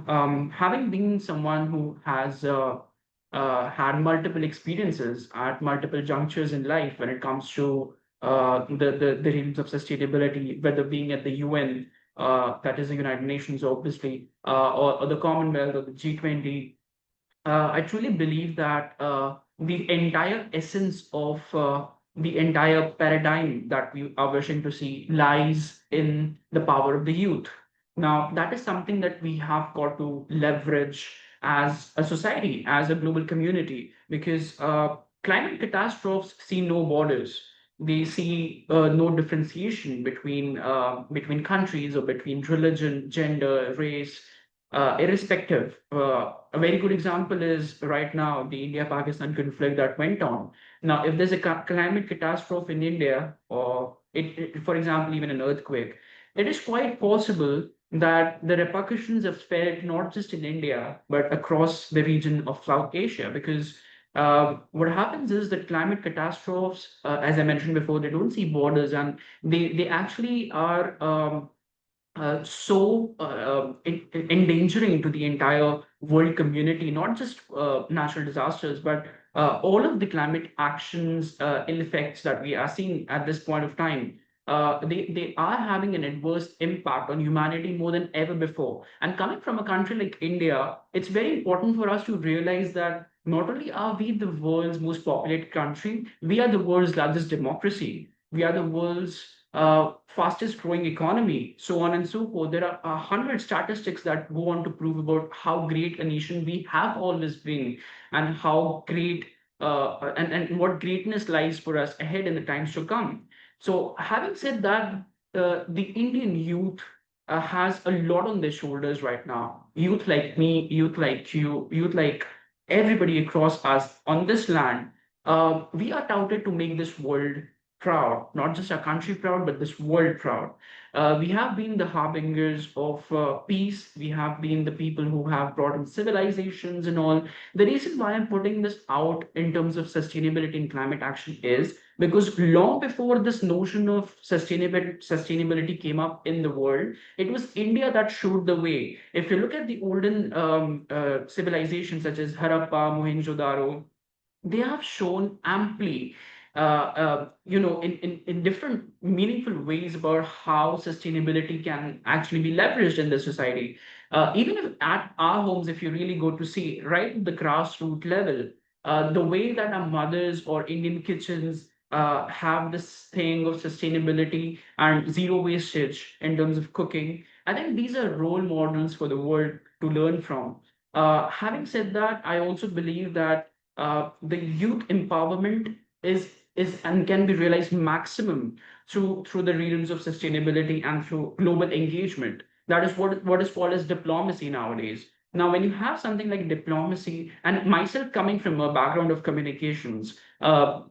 having been someone who has had multiple experiences at multiple junctures in life when it comes to the realms of sustainability, whether being at the UN, that is the United Nations, obviously, or the Commonwealth or the G20. I truly believe that the entire essence of the entire paradigm that we are wishing to see lies in the power of the youth. Now, that is something that we have got to leverage as a society, as a global community, because climate catastrophes see no borders. They see no differentiation between countries or between religion, gender, race, irrespective. A very good example is right now the India-Pakistan conflict that went on. Now, if there's a climate catastrophe in India, or for example, even an earthquake, it is quite possible that the repercussions are felt not just in India, but across the region of South Asia. Because what happens is that climate catastrophes, as I mentioned before, they don't see borders, and they actually are endangering to the entire world community, not just natural disasters, but all of the climate actions, ill effects that we are seeing at this point of time. They are having an adverse impact on humanity more than ever before. And coming from a country like India, it's very important for us to realize that not only are we the world's most populated country, we are the world's largest democracy. We are the world's fastest growing economy, so on and so forth. There are 100 statistics that go on to prove about how great a nation we have always been, and how great and what greatness lies for us ahead in the times to come. So, having said that, the Indian youth has a lot on their shoulders right now. Youth like me, youth like you, youth like everybody across us on this land. We are touted to make this world proud, not just our country proud, but this world proud. We have been the harbingers of peace. We have been the people who have brought in civilizations and all. The reason why I'm putting this out in terms of sustainability and climate action is because long before this notion of sustainability came up in the world, it was India that showed the way. If you look at the olden civilizations such as Harappa, Mohenjo-daro, they have shown amply in different meaningful ways about how sustainability can actually be leveraged in the society. Even if at our homes, if you really go to see right at the grassroots level, the way that our mothers or Indian kitchens have this thing of sustainability and zero wastage in terms of cooking, I think these are role models for the world to learn from. Having said that, I also believe that the youth empowerment is and can be realized maximum through the realms of sustainability and through global engagement. That is what is called as diplomacy nowadays. Now, when you have something like diplomacy, and myself coming from a background of communications,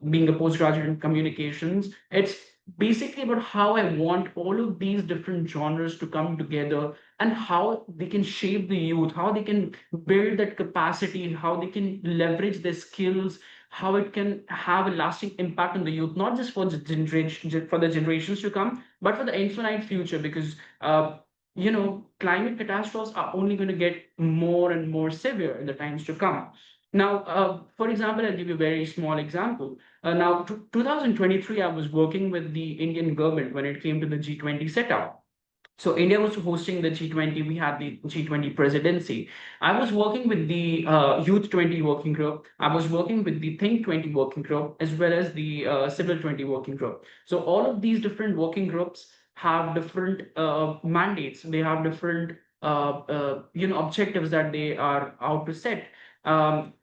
being a postgraduate in communications, it's basically about how I want all of these different genres to come together and how they can shape the youth, how they can build that capacity, how they can leverage their skills, how it can have a lasting impact on the youth, not just for the generation, for the generations to come, but for the infinite future. Because climate catastrophes are only going to get more and more severe in the times to come. Now, for example, I'll give you a very small example. Now, 2023, I was working with the Indian government when it came to the G20 setup. So India was hosting the G20. We had the G20 presidency. I was working with the Youth 20 working group. I was working with the Think 20 working group, as well as the Civil 20 working group. So all of these different working groups have different mandates. They have different objectives that they are out to set.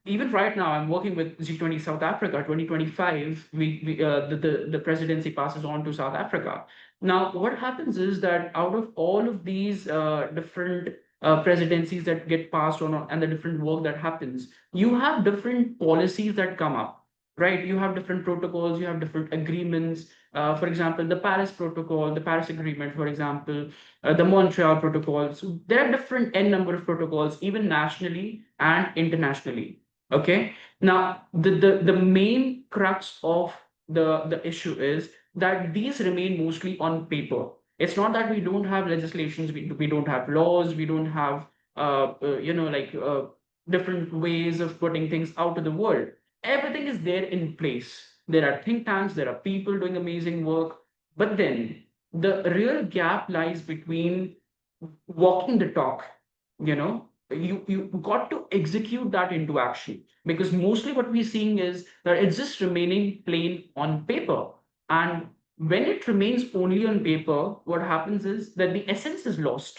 Even right now, I'm working with G20 South Africa 2025. The presidency passes on to South Africa. Now, what happens is that out of all of these different presidencies that get passed on and the different work that happens, you have different policies that come up, right? You have different protocols, you have different agreements. For example, the Paris Protocol, the Paris Agreement, for example, the Montreal Protocol. So there are different n number of protocols, even nationally and internationally. Okay. Now, the main crux of the issue is that these remain mostly on paper. It's not that we don't have legislations, we don't have laws, we don't have different ways of putting things out to the world. Everything is there in place. There are think tanks, there are people doing amazing work, but then the real gap lies between walking the talk. You got to execute that into action, because mostly what we're seeing is that it's just remaining plain on paper. And when it remains only on paper, what happens is that the essence is lost.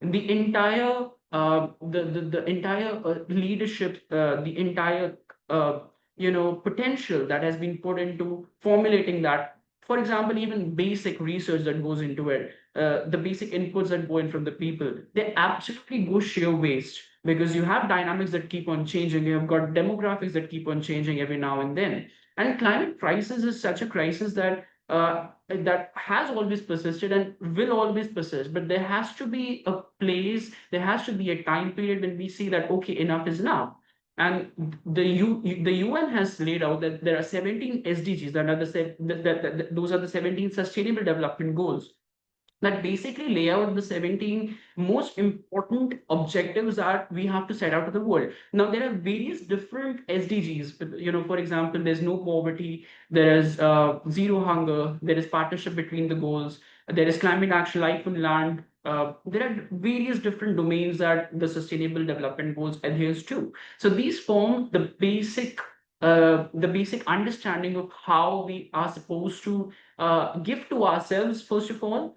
The entire the entire leadership, the entire potential that has been put into formulating that. For example, even basic research that goes into it, the basic inputs that go in from the people, they absolutely go sheer waste, because you have dynamics that keep on changing. You have got demographics that keep on changing every now and then. And climate crisis is such a crisis that has always persisted and will always persist. But there has to be a place, there has to be a time period when we see that, okay, enough is enough. And the UN has laid out that there are 17 SDGs, that are those are the 17 Sustainable Development Goals, that basically lay out the 17 most important objectives that we have to set out to the world. Now, there are various different SDGs. For example, there's no poverty, there is zero hunger, there is partnership between the goals, there is climate action, life on land. There are various different domains that the Sustainable Development Goals adheres to. So these form the basic understanding of how we are supposed to give to ourselves, first of all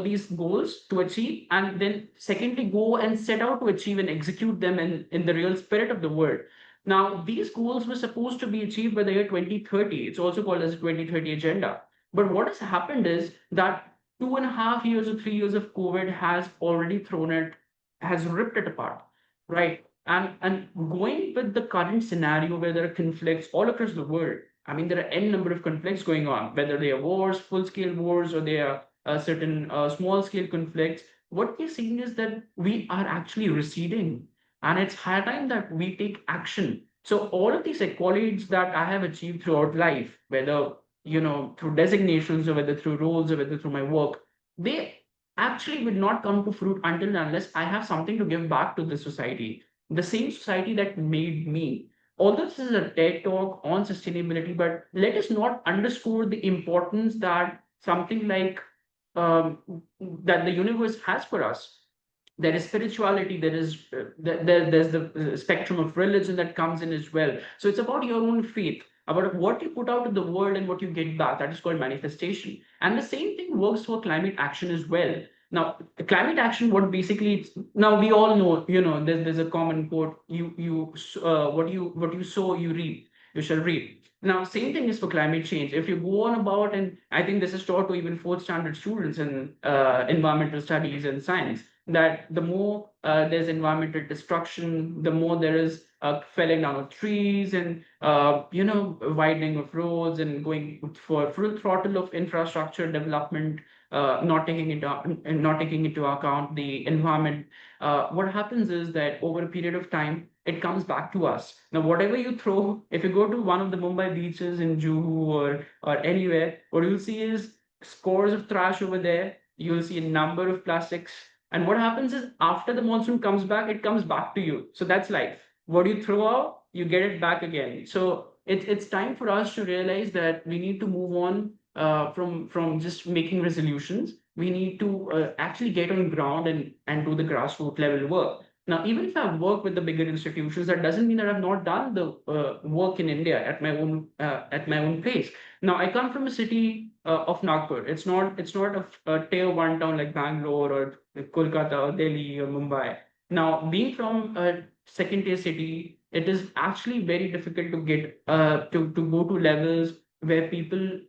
these goals to achieve, and then secondly go and set out to achieve and execute them in the real spirit of the word. Now, these goals were supposed to be achieved by the year 2030. It's also called as the 2030 agenda. But what has happened is that 2.5 years or 3 years of COVID has already has ripped it apart, right? And going with the current scenario where there are conflicts all across the world. I mean, there are n number of conflicts going on, whether they are wars, full scale wars, or they are certain small scale conflicts. What we're seeing is that we are actually receding, and it's high time that we take action. So all of these accolades that I have achieved throughout life, whether through designations, or whether through roles, or whether through my work, they actually will not come to fruit until and unless I have something to give back to the society, the same society that made me. Although this is a TED talk on sustainability, but let us not underscore the importance that something like um, that the universe has for us. There is spirituality, there's the spectrum of religion that comes in as well. So it's about your own faith, about what you put out in the world and what you get back. That is called manifestation. And the same thing works for climate action as well. Now, the climate action, what basically now we all know, there's a common quote: what you sow, you shall reap. Now, same thing is for climate change. If you go on about, and I think this is taught to even fourth standard students in environmental studies and science, that the more there's environmental destruction, the more there is felling down of trees, and widening of roads, and going for full throttle of infrastructure development, not taking into account the environment. What happens is that over a period of time, it comes back to us. Now, whatever you throw, if you go to one of the Mumbai beaches in Juhu, or anywhere, what you'll see is scores of trash over there. You'll see a number of plastics. And what happens is, after the monsoon comes back, it comes back to you. So that's life. What you throw out, you get it back again. So it's time for us to realize that we need to move on from just making resolutions. We need to actually get on ground and do the grassroots level work. Now, even if I've worked with the bigger institutions, that doesn't mean that I've not done the work in India at my own place. Now, I come from a city of Nagpur. It's not a tier one town like Bangalore or Kolkata or Delhi or Mumbai. Now, being from a second tier city, it is actually very difficult to get to go to levels where people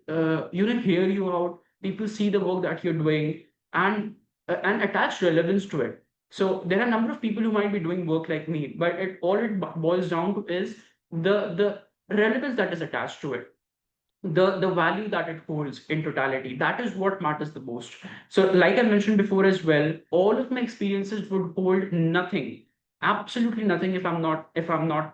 hear you out. People see the work that you're doing, and attach relevance to it. So there are a number of people who might be doing work like me, but it boils down to is the relevance that is attached to it, the value that it holds in totality. That is what matters the most. So, like I mentioned before as well, all of my experiences would hold nothing, absolutely nothing, if I'm not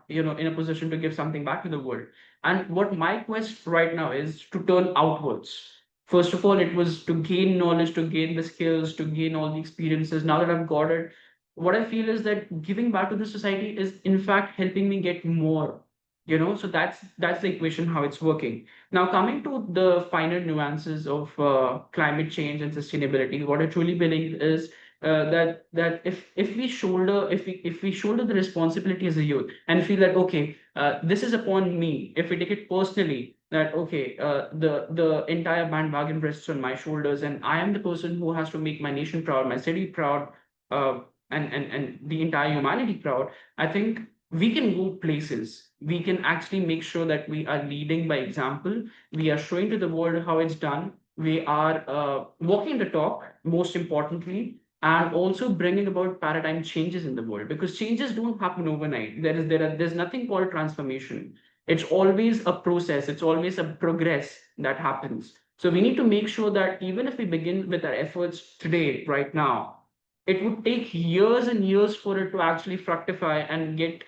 in a position to give something back to the world. And what my quest right now is to turn outwards. First of all, it was to gain knowledge, to gain the skills, to gain all the experiences. Now that I've got it, what I feel is that giving back to the society is in fact helping me get more, so that's the equation how it's working. Now, coming to the finer nuances of climate change and sustainability, what I truly believe is that if we shoulder the responsibility as a youth and feel that okay, this is upon me. If we take it personally, that okay, the entire bandwagon rests on my shoulders, and I am the person who has to make my nation proud, my city proud, uh, and the entire humanity proud. I think we can go places. We can actually make sure that we are leading by example. We are showing to the world how it's done. We are walking the talk, most importantly, and also bringing about paradigm changes in the world, because changes don't happen overnight. There's nothing called transformation. It's always a process. It's always a progress that happens. So we need to make sure that even if we begin with our efforts today, right now, it would take years and years for it to actually fructify and get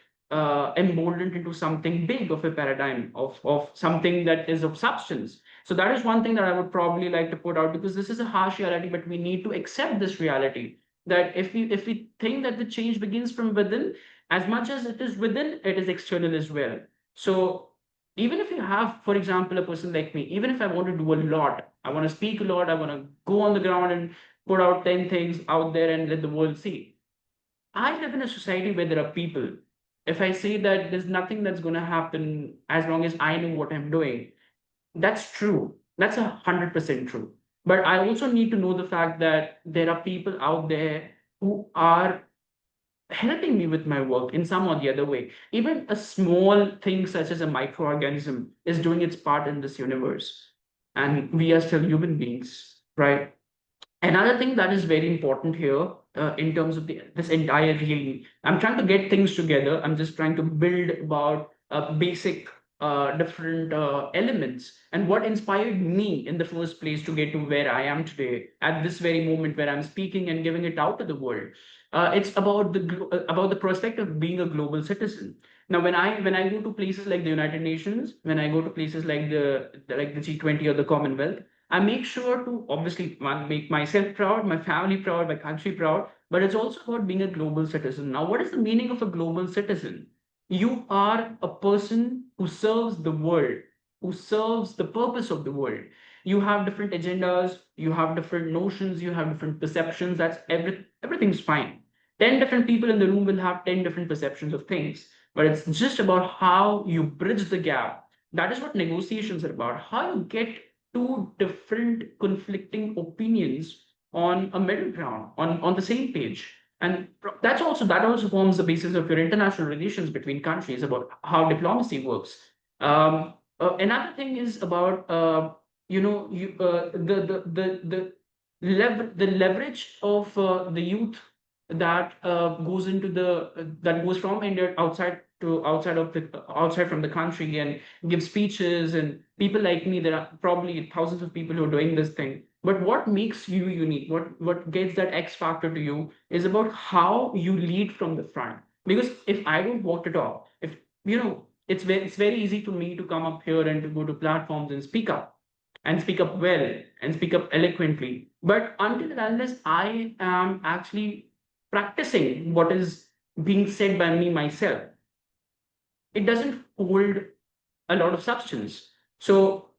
emboldened into something big of a paradigm of something that is of substance. So that is one thing that I would probably like to put out, because this is a harsh reality, but we need to accept this reality that if we think that the change begins from within, as much as it is within, it is external as well. So even if you have, for example, a person like me, even if I want to do a lot, I want to speak a lot, I want to go on the ground and put out 10 things out there and let the world see. I live in a society where there are people. If I say that there's nothing that's going to happen as long as I know what I'm doing, that's true. That's 100% true. But I also need to know the fact that there are people out there who are helping me with my work in some or the other way. Even a small thing such as a microorganism is doing its part in this universe. And we are still human beings, right? Another thing that is very important here, in terms of this entire reel, I'm trying to get things together. I'm just trying to build about basic different elements and what inspired me in the first place to get to where I am today at this very moment where I'm speaking and giving it out to the world. It's about about the prospect of being a global citizen. Now, when I go to places like the United Nations, when I go to places like the G20 or the Commonwealth, I make sure to obviously one, make myself proud, my family proud, my country proud, but it's also about being a global citizen. Now, what is the meaning of a global citizen? You are a person who serves the world, who serves the purpose of the world. You have different agendas, you have different notions, you have different perceptions. Everything's fine. 10 different people in the room will have 10 different perceptions of things, but it's just about how you bridge the gap. That is what negotiations are about. How you get two different conflicting opinions on a middle ground, on the same page. And that also forms the basis of your international relations between countries, about how diplomacy works. Another thing is about the leverage of the youth that goes into that goes from India outside from the country and give speeches, and people like me, there are probably thousands of people who are doing this thing. But what makes you unique, what gets that X factor to you, is about how you lead from the front. Because if I don't walk the talk, if it's very easy for me to come up here and to go to platforms and speak up well and speak up eloquently. But until and unless I am actually practicing what is being said by me myself, it doesn't hold a lot of substance. So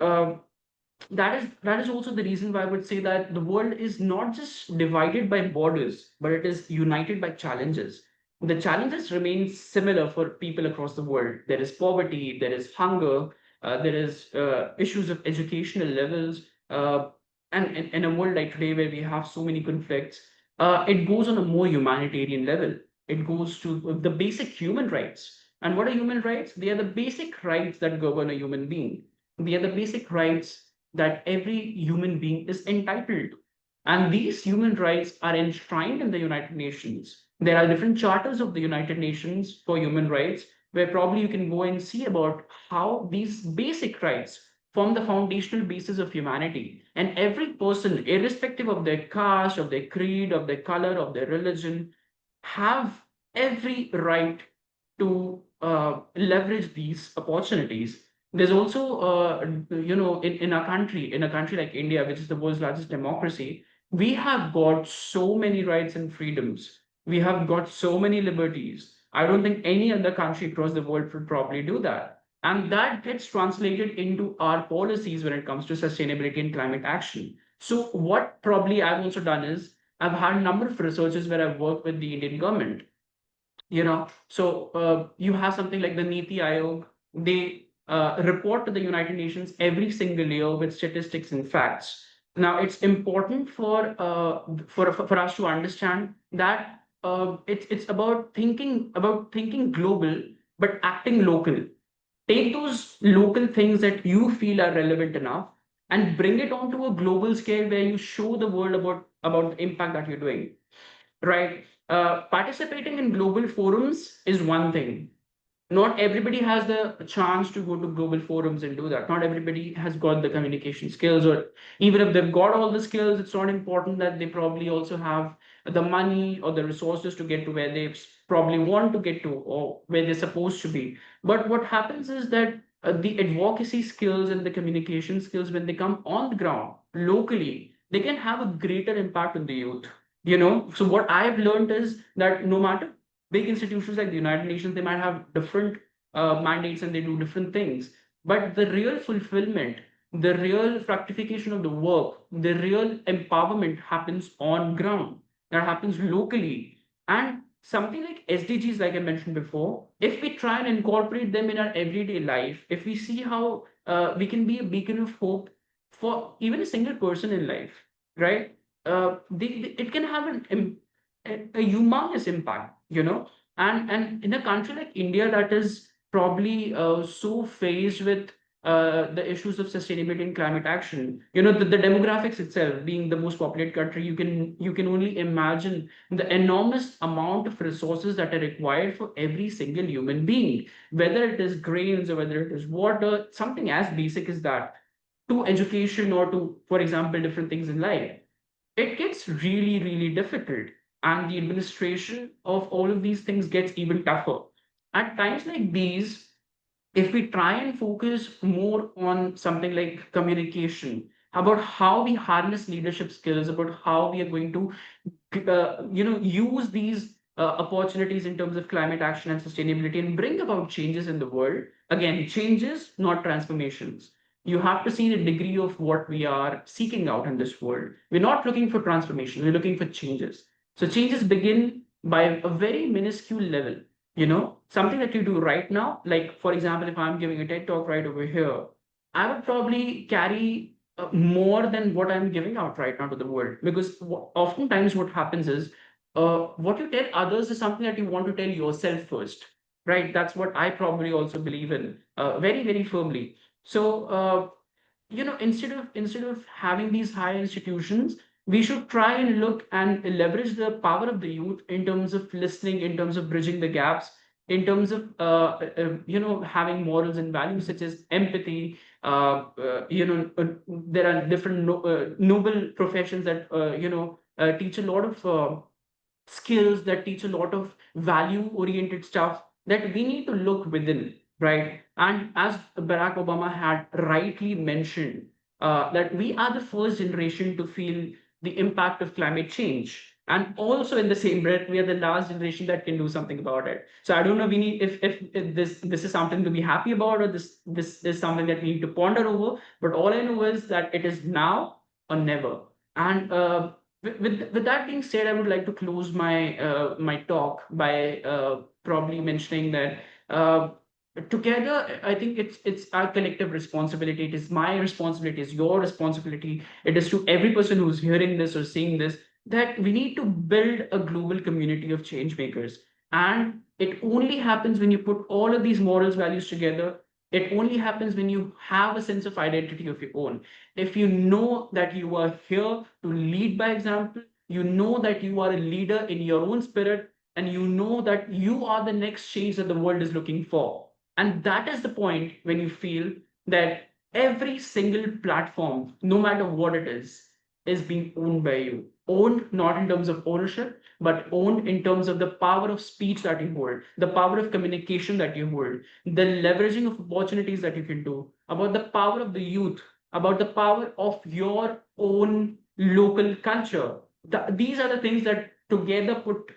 that is also the reason why I would say that the world is not just divided by borders, but it is united by challenges. The challenges remain similar for people across the world. There is poverty, there is hunger, there is issues of educational levels, and in a world like today where we have so many conflicts, it goes on a more humanitarian level. It goes to the basic human rights. And what are human rights? They are the basic rights that govern a human being. They are the basic rights that every human being is entitled to. And these human rights are enshrined in the United Nations. There are different charters of the United Nations for human rights, where probably you can go and see about how these basic rights form the foundational basis of humanity. And every person, irrespective of their caste, of their creed, of their color, of their religion, have every right to leverage these opportunities. There's also, in a country like India, which is the world's largest democracy, we have got so many rights and freedoms. We have got so many liberties. I don't think any other country across the world would probably do that. And that gets translated into our policies when it comes to sustainability and climate action. So, what probably I've also done is I've had a number of researches where I've worked with the Indian government. You have something like the Niti Aayog. They report to the United Nations every single year with statistics and facts. Now, it's important for us to understand that it's about thinking global but acting local. Take those local things that you feel are relevant enough and bring it onto a global scale where you show the world about the impact that you're doing. Right. Participating in global forums is one thing. Not everybody has the chance to go to global forums and do that. Not everybody has got the communication skills, or even if they've got all the skills, it's not important that they probably also have the money or the resources to get to where they probably want to get to or where they're supposed to be. But what happens is that the advocacy skills and the communication skills, when they come on the ground locally, they can have a greater impact on the youth. So what I've learned is that no matter big institutions like the United Nations, they might have different mandates and they do different things. But the real fulfillment, the real fructification of the work, the real empowerment happens on ground. That happens locally. And something like SDGs, like I mentioned before, if we try and incorporate them in our everyday life, if we see how we can be a beacon of hope for even a single person in life, right? It can have a humongous impact, and in a country like India that is probably so faced with the issues of sustainability and climate action, the demographics itself being the most populated country, you can only imagine the enormous amount of resources that are required for every single human being, whether it is grains or whether it is water, something as basic as that, to education or to, for example, different things in life. It gets really, really difficult. And the administration of all of these things gets even tougher. At times like these, if we try and focus more on something like communication, about how we harness leadership skills, about how we are going to use these opportunities in terms of climate action and sustainability and bring about changes in the world. Again, changes, not transformations. You have to see the degree of what we are seeking out in this world. We're not looking for transformation, we're looking for changes. So changes begin by a very minuscule level. Something that you do right now, like for example, if I'm giving a TED talk right over here, I would probably carry more than what I'm giving out right now to the world. Because oftentimes what happens is what you tell others is something that you want to tell yourself first, right? That's what I probably also believe in very, very firmly. So, instead of having these higher institutions, we should try and look and leverage the power of the youth in terms of listening, in terms of bridging the gaps, in terms of having morals and values such as empathy. There are different noble professions that teach a lot of skills, that teach a lot of value oriented stuff that we need to look within, right? And as Barack Obama had rightly mentioned, that we are the first generation to feel the impact of climate change. And also in the same breath, we are the last generation that can do something about it. So I don't know, we need if this is something to be happy about, or this is something that we need to ponder over. But all I know is that it is now or never. And with that being said, I would like to close my talk by probably mentioning that together, I think it's our collective responsibility. It is my responsibility. It's your responsibility. It is to every person who's hearing this or seeing this, that we need to build a global community of change makers. And it only happens when you put all of these morals, values together. It only happens when you have a sense of identity of your own. If you know that you are here to lead by example, you know that you are a leader in your own spirit, and you know that you are the next change that the world is looking for. And that is the point when you feel that every single platform, no matter what it is being owned by you. Owned not in terms of ownership, but owned in terms of the power of speech that you hold, the power of communication that you hold, the leveraging of opportunities that you can do, about the power of the youth, about the power of your own local culture. These are the things that together put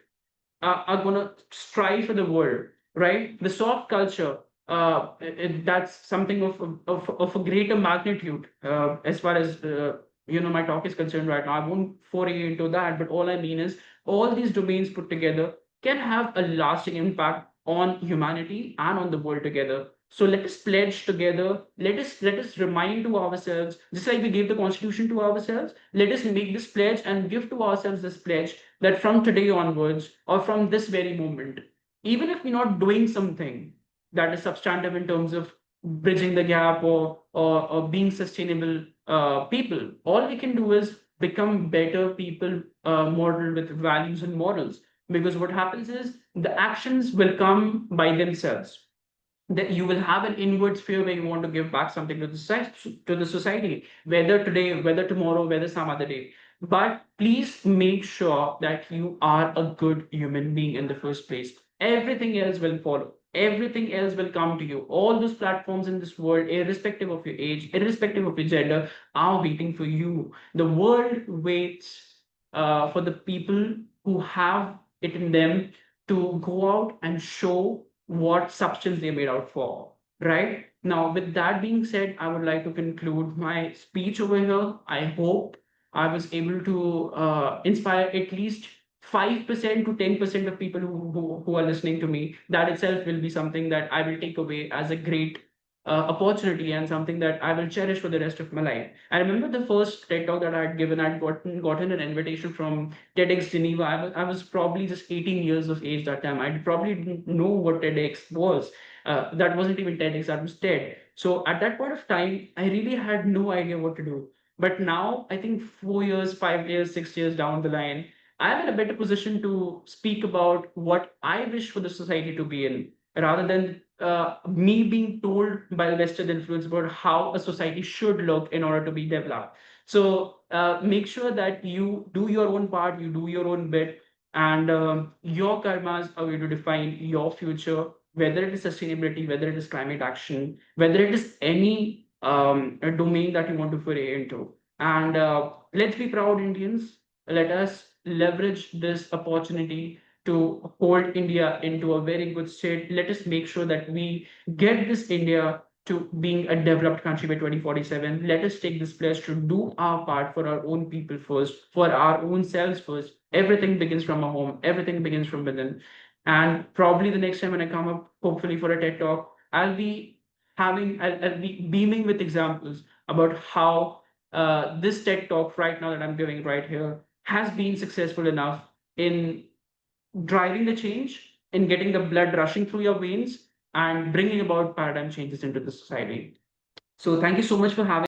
are going to strive for the world, right? The soft culture, that's something of a greater magnitude as far as my talk is concerned right now. I won't foray into that, but all I mean is all these domains put together can have a lasting impact on humanity and on the world together. So let us pledge together. Let us remind to ourselves, just like we gave the Constitution to ourselves. Let us make this pledge and give to ourselves this pledge that from today onwards or from this very moment, even if we're not doing something that is substantive in terms of bridging the gap or being sustainable people, all we can do is become better people, modeled with values and morals. Because what happens is the actions will come by themselves, that you will have an inward sphere where you want to give back something to the society, whether today, whether tomorrow, whether some other day. But please make sure that you are a good human being in the first place. Everything else will follow. Everything else will come to you. All those platforms in this world, irrespective of your age, irrespective of your gender, are waiting for you. The world waits for the people who have it in them to go out and show what substance they're made out for. Right? Now, with that being said, I would like to conclude my speech over here. I hope I was able to inspire at least 5% to 10% of people who are listening to me. That itself will be something that I will take away as a great opportunity and something that I will cherish for the rest of my life. I remember the first TED talk that I had given. I'd gotten an invitation from TEDx Geneva. I was probably just 18 years of age that time. I probably didn't know what TEDx was. That wasn't even TEDx, that was TED. So at that point of time, I really had no idea what to do. But now, I think 4 years, 5 years, 6 years down the line, I'm in a better position to speak about what I wish for the society to be in, rather than me being told by Western influence about how a society should look in order to be developed. So make sure that you do your own part, you do your own bit, and your karmas are going to define your future, whether it is sustainability, whether it is climate action, whether it is any a domain that you want to foray into. And let's be proud Indians. Let us leverage this opportunity to hold India into a very good state. Let us make sure that we get this India to being a developed country by 2047. Let us take this pledge to do our part for our own people first, for our own selves first. Everything begins from our home, everything begins from within. And probably the next time when I come up, hopefully for a TED talk, I'll be beaming with examples about how this TED talk right now that I'm giving right here has been successful enough in driving the change, in getting the blood rushing through your veins, and bringing about paradigm changes into the society. So thank you so much for having